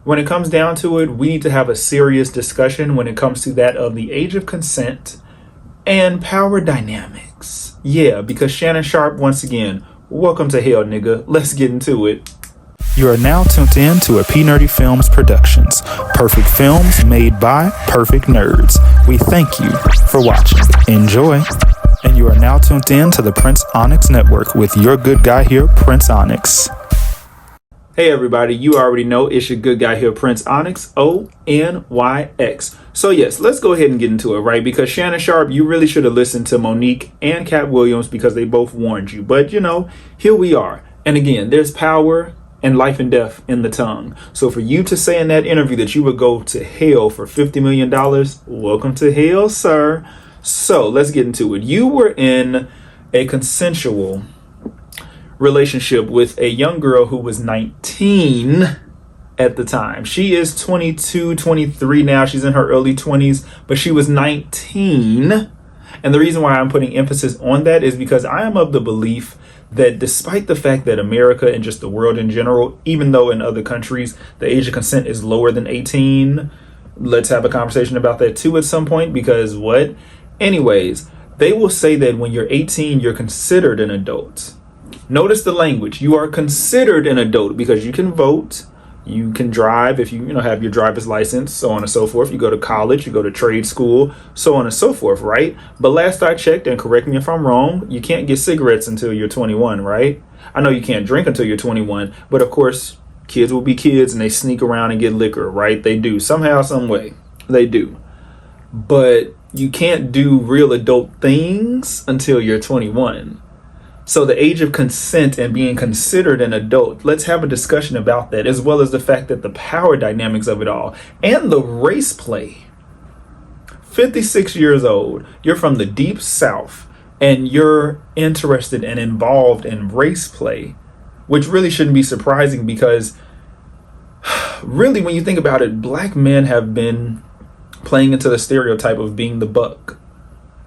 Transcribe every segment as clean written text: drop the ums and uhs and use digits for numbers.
when it comes down to it, we need to have a serious discussion when it comes to that of the age of consent and power dynamics. Yeah, because Shannon Sharpe, once again, welcome to hell, nigga. Let's get into it. You are now tuned in to a PNerdy Films Productions. Perfect films made by perfect nerds. We thank you for watching. Enjoy. And you are now tuned in to the Prince Onyx Network with your good guy here, Prince Onyx. Hey everybody, you already know it's your good guy here, Prince Onyx, Onyx. So yes, let's go ahead and get into it, right? Because Shannon Sharpe, you really should have listened to Monique and Cat Williams because they both warned you. But you know, here we are. And again, there's power and life and death in the tongue. So for you to say in that interview that you would go to hell for $50 million, welcome to hell, sir. So let's get into it. You were in a consensual relationship with a young girl who was 19 at the time. She is 22, 23 now. She's in her early 20s, but she was 19. And the reason why I'm putting emphasis on that is because I am of the belief that despite the fact that America and just the world in general, even though in other countries the age of consent is lower than 18, let's have a conversation about that too at some point, because what? Anyways, they will say that when you're 18, you're considered an adult. Notice the language. You are considered an adult because you can vote, you can drive if you have your driver's license, so on and so forth. You go to college, you go to trade school, so on and so forth, right? But last I checked, and correct me if I'm wrong, you can't get cigarettes until you're 21, right? I know you can't drink until you're 21, but of course, kids will be kids and they sneak around and get liquor, right? They do. Somehow, some way, they do. But you can't do real adult things until you're 21. So the age of consent and being considered an adult, let's have a discussion about that, as well as the fact that the power dynamics of it all and the race play. 56 years old, you're from the deep South, and you're interested and involved in race play, which really shouldn't be surprising because really, when you think about it, black men have been playing into the stereotype of being the buck,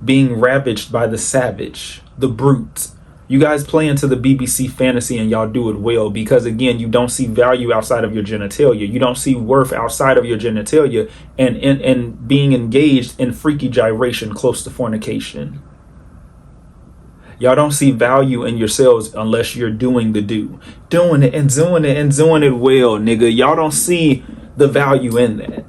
being ravaged by the savage, the brute. You guys play into the BBC fantasy and y'all do it well because, again, you don't see value outside of your genitalia. You don't see worth outside of your genitalia and being engaged in freaky gyration close to fornication. Y'all don't see value in yourselves unless you're doing the doing it and doing it and doing it well, nigga. Y'all don't see the value in that.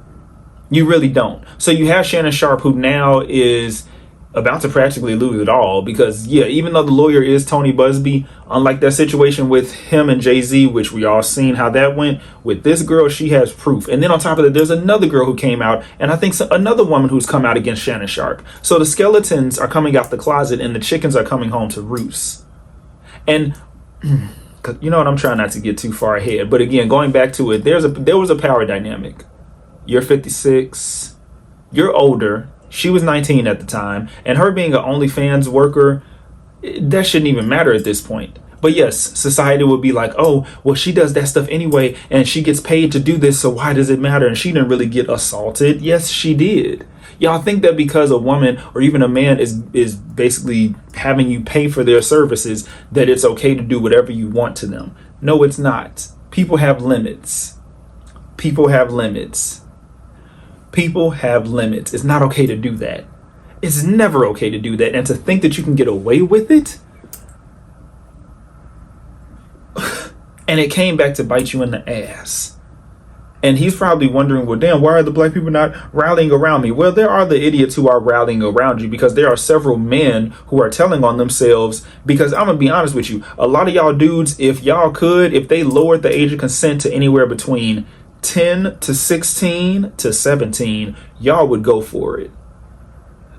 You really don't. So you have Shannon Sharpe, who now is about to practically lose it all because, yeah, even though the lawyer is Tony Busby, unlike that situation with him and Jay-Z, which we all seen how that went, with this girl, she has proof. And then on top of that, there's another girl who came out, and I think another woman who's come out against Shannon Sharpe. So the skeletons are coming out the closet and the chickens are coming home to roost. And you know what, I'm trying not to get too far ahead, but again, going back to it, there was a power dynamic. You're 56, you're older. She was 19 at the time, and her being an OnlyFans worker, that shouldn't even matter at this point. But yes, society would be like, oh, well, she does that stuff anyway, and she gets paid to do this, so why does it matter? And she didn't really get assaulted. Yes, she did. Y'all think that because a woman or even a man is basically having you pay for their services, that it's okay to do whatever you want to them. No, it's not. People have limits. People have limits. People have limits. It's not okay to do that. It's never okay to do that. And to think that you can get away with it, and it came back to bite you in the ass. And he's probably wondering, well, damn, why are the black people not rallying around me? Well, there are the idiots who are rallying around you because there are several men who are telling on themselves. Because I'm going to be honest with you, a lot of y'all dudes, if they lowered the age of consent to anywhere between 10 to 16 to 17, y'all would go for it.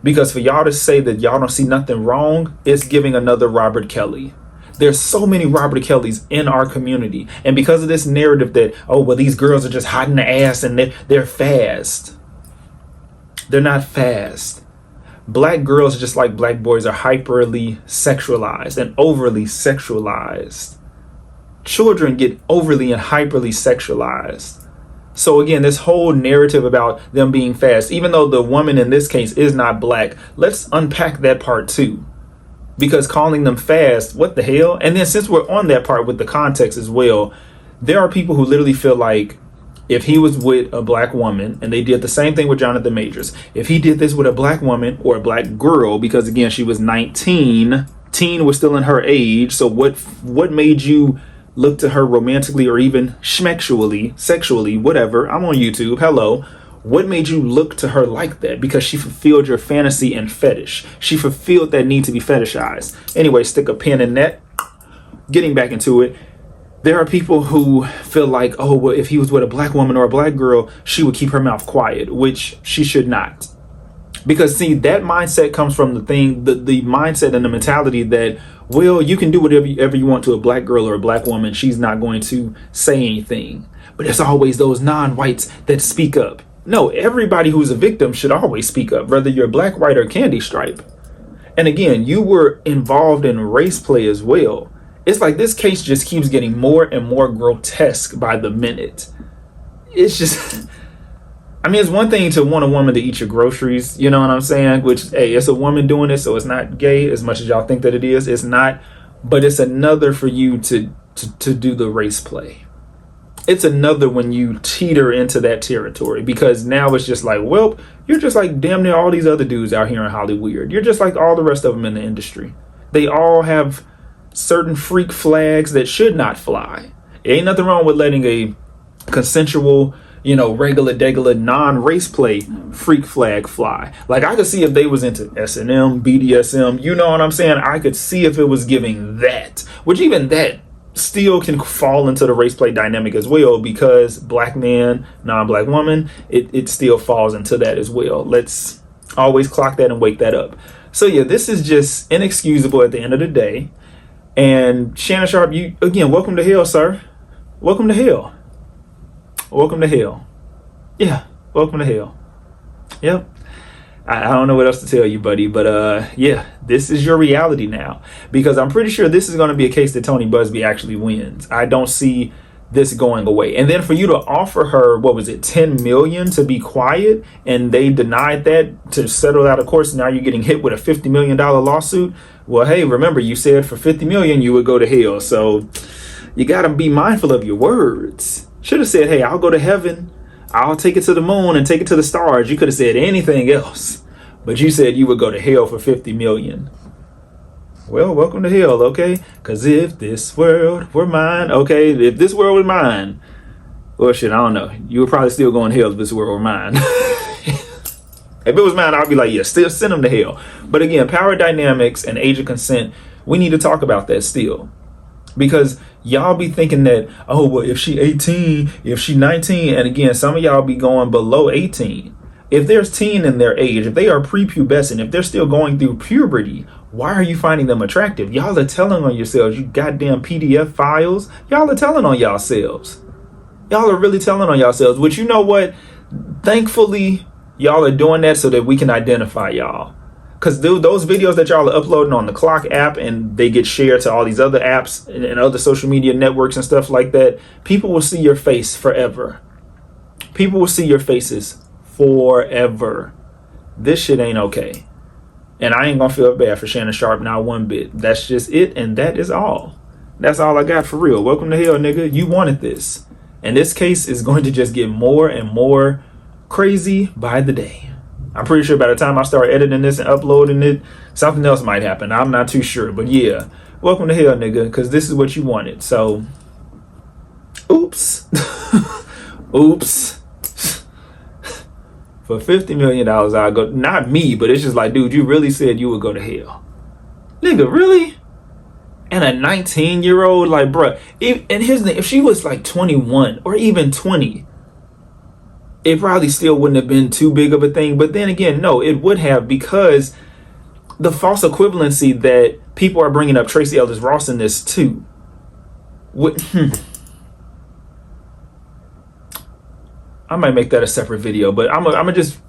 Because for y'all to say that y'all don't see nothing wrong, it's giving another Robert Kelly. There's so many Robert Kellys in our community. And because of this narrative that, oh, well, these girls are just hot in the ass and they're fast. They're not fast. Black girls, just like black boys, are hyperly sexualized and overly sexualized. Children get overly and hyperly sexualized. So again, this whole narrative about them being fast, even though the woman in this case is not black, let's unpack that part too. Because calling them fast, what the hell? And then since we're on that part with the context as well, there are people who literally feel like if he was with a black woman, and they did the same thing with Jonathan Majors, if he did this with a black woman or a black girl, because again, she was 19, teen was still in her age. So what made you look to her romantically or even schmexually, sexually, whatever? I'm on YouTube. Hello. What made you look to her like that? Because she fulfilled your fantasy and fetish. She fulfilled that need to be fetishized. Anyway, stick a pin in that. Getting back into it. There are people who feel like, oh, well, if he was with a black woman or a black girl, she would keep her mouth quiet, which she should not. Because see, that mindset comes from the mindset and the mentality that, well, you can do whatever you want to a black girl or a black woman. She's not going to say anything. But there's always those non-whites that speak up. No, everybody who's a victim should always speak up, whether you're black, white, or candy stripe. And again, you were involved in race play as well. It's like this case just keeps getting more and more grotesque by the minute. It's just, I mean, it's one thing to want a woman to eat your groceries, you know what I'm saying? Which, hey, it's a woman doing it, so it's not gay as much as y'all think that it is. It's not, but it's another for you to do the race play. It's another when you teeter into that territory, because now it's just like, well, you're just like damn near all these other dudes out here in Hollywood. You're just like all the rest of them in the industry. They all have certain freak flags that should not fly. Ain't nothing wrong with letting a consensual, regular, degular, non-race play freak flag fly. Like I could see if they was into S&M, BDSM, you know what I'm saying? I could see if it was giving that, which even that still can fall into the race play dynamic as well, because black man, non-black woman, it still falls into that as well. Let's always clock that and wake that up. So yeah, this is just inexcusable at the end of the day. And Shannon Sharpe, you again, welcome to hell, sir. Welcome to hell. Welcome to hell. Yeah, welcome to hell. Yep. I don't know what else to tell you, buddy, but yeah, this is your reality now, because I'm pretty sure this is going to be a case that Tony Buzbee actually wins. I don't see this going away. And then for you to offer her, what was it, 10 million to be quiet, and they denied that to settle out of court. Now you're getting hit with a $50 million lawsuit. Well, hey, remember you said for 50 million you would go to hell. So you got to be mindful of your words. Should have said, hey, I'll go to heaven. I'll take it to the moon and take it to the stars. You could have said anything else, but you said you would go to hell for 50 million. Well, welcome to hell, okay? Because if this world were mine, okay, if this world was mine, well, shit, I don't know. You would probably still go in hell if this world were mine. If it was mine, I'd be like, yeah, still send them to hell. But again, power dynamics and age of consent, we need to talk about that still. Because y'all be thinking that, oh, well, if she 18, if she 19, and again, some of y'all be going below 18. If there's teen in their age, if they are prepubescent, if they're still going through puberty, why are you finding them attractive? Y'all are telling on yourselves, you goddamn PDF files. Y'all are telling on yourselves. Y'all are really telling on yourselves. Which, you know what? Thankfully, y'all are doing that so that we can identify y'all. Because those videos that y'all are uploading on the Clock app and they get shared to all these other apps and other social media networks and stuff like that, people will see your face forever. People will see your faces forever. This shit ain't okay. And I ain't gonna feel bad for Shannon Sharpe, not one bit. That's just it, and that is all. That's all I got for real. Welcome to hell, nigga. You wanted this. And this case is going to just get more and more crazy by the day. I'm pretty sure by the time I start editing this and uploading it, something else might happen. I'm not too sure. But yeah, welcome to hell, nigga, because this is what you wanted. So, oops. Oops. For $50 million, I'll go. Not me, but it's just like, dude, you really said you would go to hell. Nigga, really? And a 19-year-old, like, bruh. And here's the thing, if she was like 21 or even 20, it probably still wouldn't have been too big of a thing. But then again, no, it would have, because the false equivalency that people are bringing up Tracee Ellis Ross in this too. I might make that a separate video, but I'm gonna just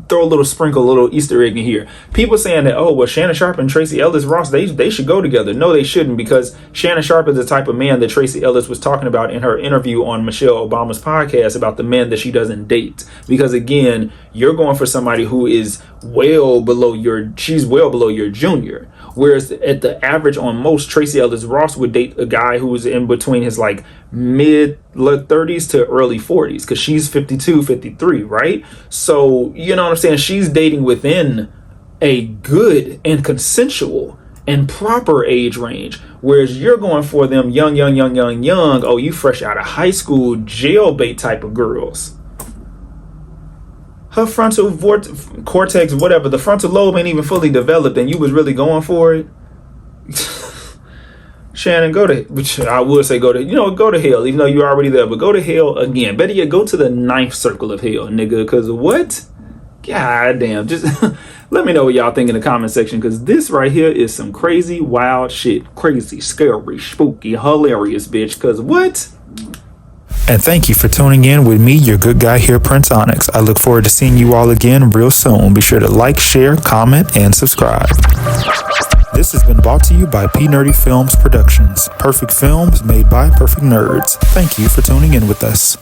throw a little Easter egg in here. People saying that, oh, well, Shannon Sharpe and Tracee Ellis Ross, they should go together. No, they shouldn't, because Shannon Sharpe is the type of man that Tracee Ellis was talking about in her interview on Michelle Obama's podcast about the men that she doesn't date. Because again, you're going for somebody who is well below your junior. Whereas at the average on most, Tracee Ellis Ross would date a guy who was in between his like mid 30s to early 40s, because she's 52, 53, right? So, you know what I'm saying? She's dating within a good and consensual and proper age range, whereas you're going for them young. Oh, you fresh out of high school, jailbait type of girls. Her frontal cortex, whatever, the frontal lobe ain't even fully developed, and you was really going for it. Shannon, which I would say go to hell, even though you're already there, but go to hell again. Better yet, go to the 9th circle of hell, nigga, because what? God damn, just let me know what y'all think in the comment section, because this right here is some crazy, wild shit. Crazy, scary, spooky, hilarious, bitch, because what? And thank you for tuning in with me, your good guy here, Prince Onyx. I look forward to seeing you all again real soon. Be sure to like, share, comment, and subscribe. This has been brought to you by PNerdy Films Productions. Perfect films made by perfect nerds. Thank you for tuning in with us.